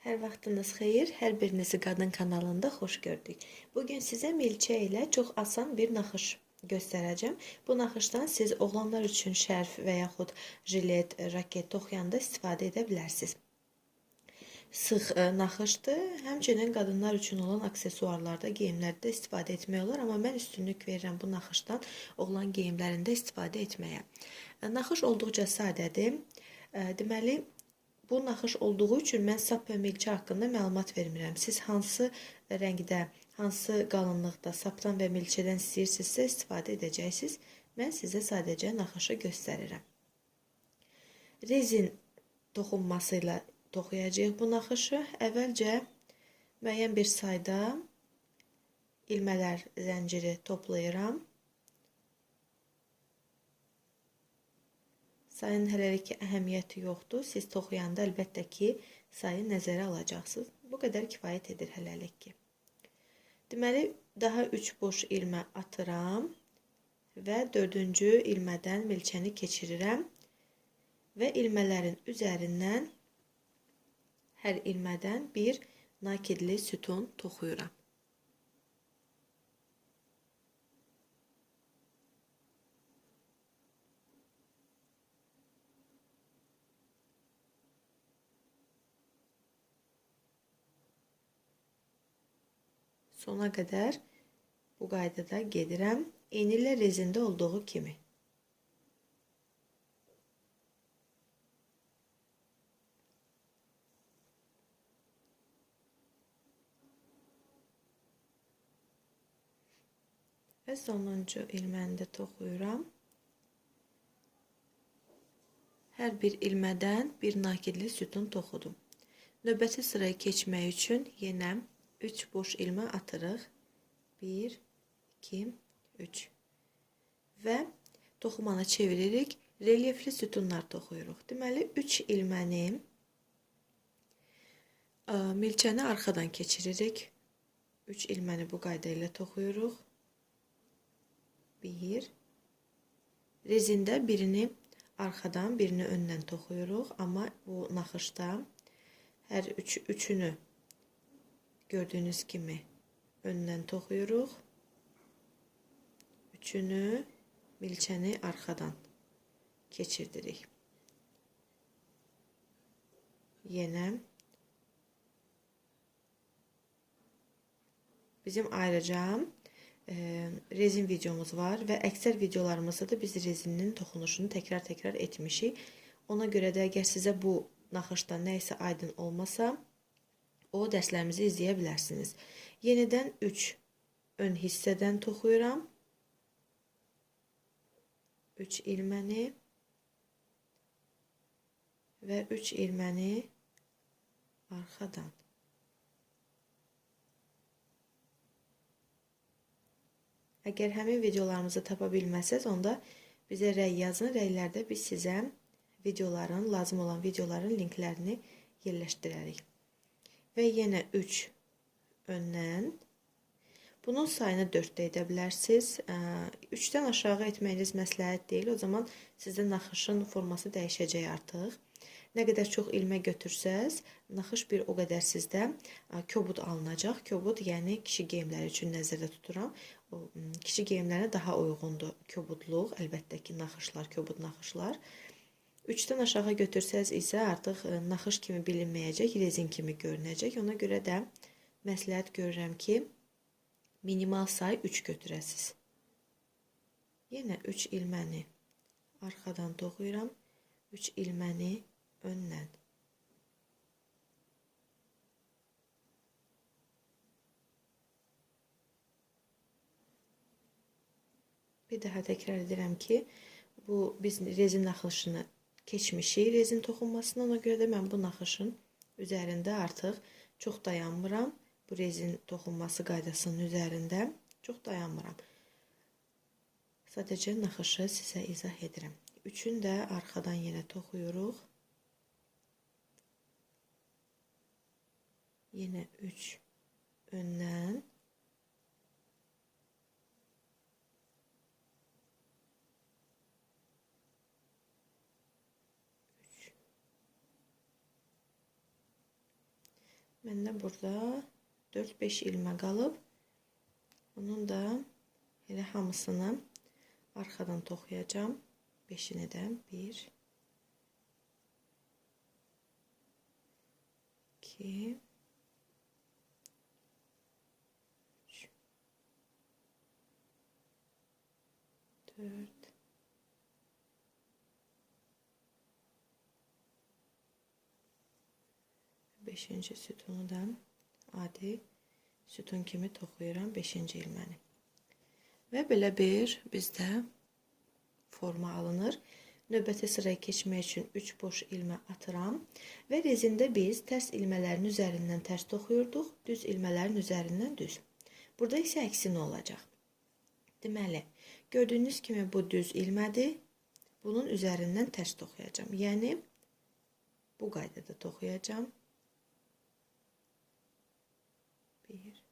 Hər vaxtınız xeyir, hər birinizi Qadın kanalında xoş gördük. Bugün sizə milçə ilə çox asan bir naxış göstərəcəm. Bu naxışdan siz oğlanlar üçün şərf və yaxud jilet, raket toxuyanda istifadə edə bilərsiniz. Sıx naxışdır, həmçinin qadınlar üçün olan aksesuarlarda, geyimlərdə istifadə etmək olar, amma mən üstünlük verirəm bu naxışdan oğlan geyimlərində istifadə etməyə. Naxış olduqca sadədir. Deməli, bu naxış olduğu üçün mən sap və milçə haqqında məlumat vermirəm. Siz hansı rəngdə, hansı qalınlıqda sapdan və milçədən istəyirsinizsə istifadə edəcəksiniz. Mən sizə sadəcə naxışı göstərirəm. Rezin toxunması ilə toxuyacağıq bu naxışı. Əvvəlcə müəyyən bir sayda ilmələr zənciri toplayıram. Sayın hələlik əhəmiyyəti yoxdur. Siz toxuyanda əlbəttə ki, sayı nəzərə alacaqsınız. Bu qədər kifayət edir hələlik ki. Deməli, daha 3 boş ilmə atıram və 4-cü ilmədən milçəni keçirirəm və ilmələrin üzərindən hər ilmədən bir nakidli sütun toxuyuram. Sona qədər bu qaydada gedirəm. Eynilə rezində olduğu kimi. Və sonuncu ilməni də toxuyuram. Hər bir ilmədən bir nakidli sütun toxudum. Növbəti sıraya keçmək üçün yenə 3 boş ilmə atırıq. 1, 2, 3. Və toxumanı çeviririk. Relyefli sütunlar toxuyuruq. Deməli, 3 ilməni milçəni arxadan keçiririk. 3 ilməni bu qayda ilə toxuyuruq. 1. Rezində birini arxadan, birini öndən toxuyuruq. Amma bu naxışda hər üçünü gördüyünüz kimi öndən toxuyuruq. Üçünü milçəni arxadan keçirdirik. Yenə bizim ayrıca rezin videomuz var və əksər videolarımızda da biz rezinin toxunuşunu təkrar etmişik. Ona görə də əgər sizə bu naxışdan nə isə aydın olmasa, o dərslərimizi izləyə bilərsiniz. Yenidən 3 ön hissədən toxuyuram. 3 ilməni və 3 ilməni arxadan. Əgər həmin videolarımızı tapa bilməsəz, onda bizə rəy yazın. Rəylərdə biz sizə videoların, lazım olan videoların linklərini yerləşdirərik. Və yenə 3 öndən. Bunun sayını 4-də edə bilərsiniz. 3-dən aşağı etməyiniz məsləhət deyil. O zaman sizdə naxışın forması dəyişəcək artıq. Nə qədər çox ilmə götürsəz, naxış bir o qədər sizdə kobud alınacaq. Kobud, yəni kişi geyimləri üçün nəzərdə tuturam. Kişi geyimlərinə daha uyğundur kobudluq. Əlbəttə ki, naxışlar, kobud naxışlar. 3-dən aşağı götürsəz isə artıq naxış kimi bilinməyəcək, rezin kimi görünəcək. Ona görə də məsləhət görürəm ki, minimal say 3 götürəsiz. Yenə 3 ilməni arxadan toxuyuram, 3 ilməni öndən. Bir daha təkrar edirəm ki, biz rezin naxışını keçmişik rezin toxunmasına, ona görə də mən bu naxışın üzərində artıq çox dayanmıram. Bu rezin toxunması qaydasının üzərində çox dayanmıram. Sadəcə naxışı sizə izah edirəm. Üçün də arxadan yenə toxuyuruq. Yenə 3 öndən. Məndə burada 4-5 ilmə qalıb. Bunun da elə hamısını arxadan toxuyacağım. 5'ini də 1 2 3 4 5-ci sütunu da adi sütun kimi toxuyuram 5-ci ilməni. Və belə bir bizdə forma alınır. Növbəti sıraya keçmək üçün 3 boş ilmə atıram və rezində biz tərs ilmələrin üzərindən tərs toxuyurduq, düz ilmələrin üzərindən düz. Burada isə əksinə olacaq. Deməli, gördüyünüz kimi bu düz ilmədir. Bunun üzərindən tərs toxuyacağam. Yəni bu qaydada toxuyacağam. 1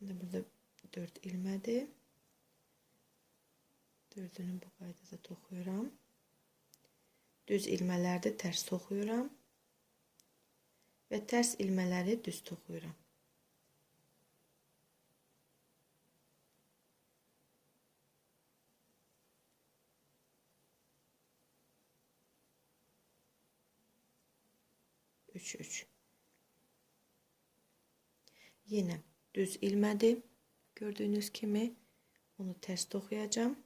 Burada 4 ilmədir. 4'ünü bu qaydada toxuyuram. Düz ilmələrdə tərs toxuyuram. Və tərs ilmələri düz toxuyuram. Üç. Yine düz ilmədir. Gördüyünüz kimi onu tərs toxuyacağım.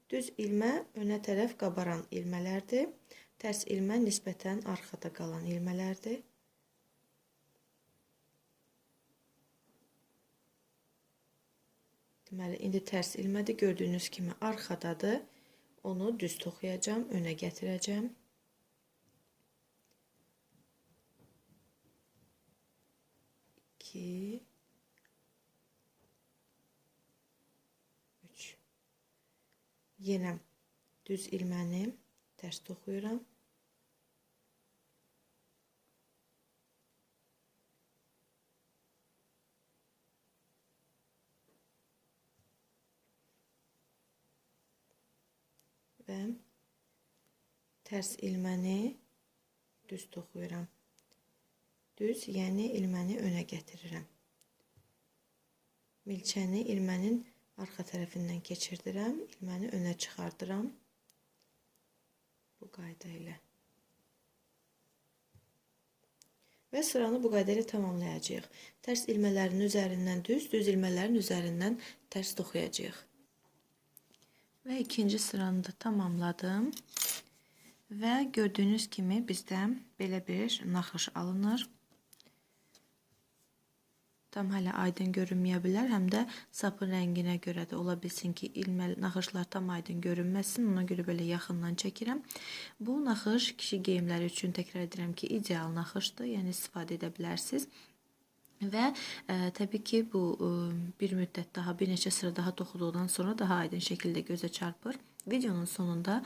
Düz ilmə önə tərəf qabaran ilmələrdir. Tərs ilmə nisbətən arxada qalan ilmələrdir. Deməli, indi tərs ilmədir. Gördüyünüz kimi arxadadır. Onu düz toxuyacağım, önə gətirəcəm. 2 3 Yenə düz ilməni tərs toxuyuram. Və tərs ilməni düz toxuyuram. Düz, yəni ilməni önə gətirirəm. Milçəni ilmənin arxa tərəfindən keçirdirəm, ilməni önə çıxardıram. Bu qayda ilə. Və sıranı bu qayda ilə tamamlayacağıq. Tərs ilmələrin üzərindən düz, düz ilmələrin üzərindən tərs toxuyacağıq. Və ikinci sıranı da tamamladım. Və gördüyünüz kimi bizdən belə bir naxış alınır. Tam hələ aydın görünməyə bilər, həm də sapın rənginə görə də ola bilsin ki, naxışlar tam aydın görünməsin, ona görə belə yaxından çəkirəm. Bu naxış kişi geyimləri üçün təkrar edirəm ki, ideal naxışdır, yəni istifadə edə bilərsiniz. Və təbii ki, bu bir müddət daha, bir neçə sıra daha toxuduqdan sonra daha aydın şəkildə gözə çarpır. Videonun sonunda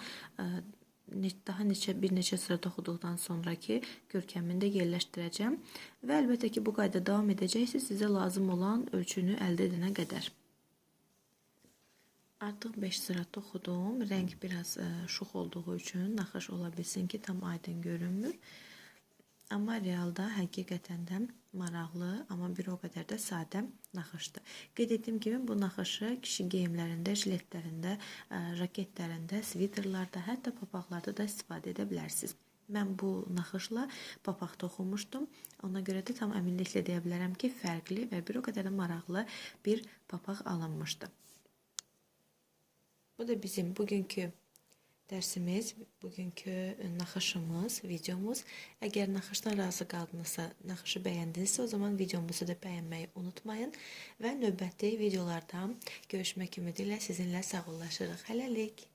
bir neçə sıra toxuduqdan sonraki görkəmini də yerləşdirəcəm. Və əlbəttə ki, bu qayda davam edəcəksiniz sizə lazım olan ölçünü əldə edənə qədər. Artıq 5 sıra toxudum. Rəng biraz şux olduğu üçün naxış ola bilsin ki, tam aydın görünmür. Amma realda həqiqətən də maraqlı, amma bir o qədər də sadə naxışdır. Qeyd etdiyim kimi bu naxışı kişi geyimlərində, jiletlərində, raketlərində, sviterlarda, hətta papaqlarda da istifadə edə bilərsiniz. Mən bu naxışla papaq toxumuşdum. Ona görə də tam əminliklə deyə bilərəm ki, fərqli və bir o qədər də maraqlı bir papaq alınmışdı. Bu da bizim bugünkü dərsimiz, bugünkü naxışımız, videomuz. Əgər naxışdan razı qaldınızsa, naxışı bəyəndinizsə, o zaman videomuzu da bəyənməyi unutmayın. Və növbəti videolarda görüşmək ümidi ilə sizinlə sağollaşırıq. Hələlik.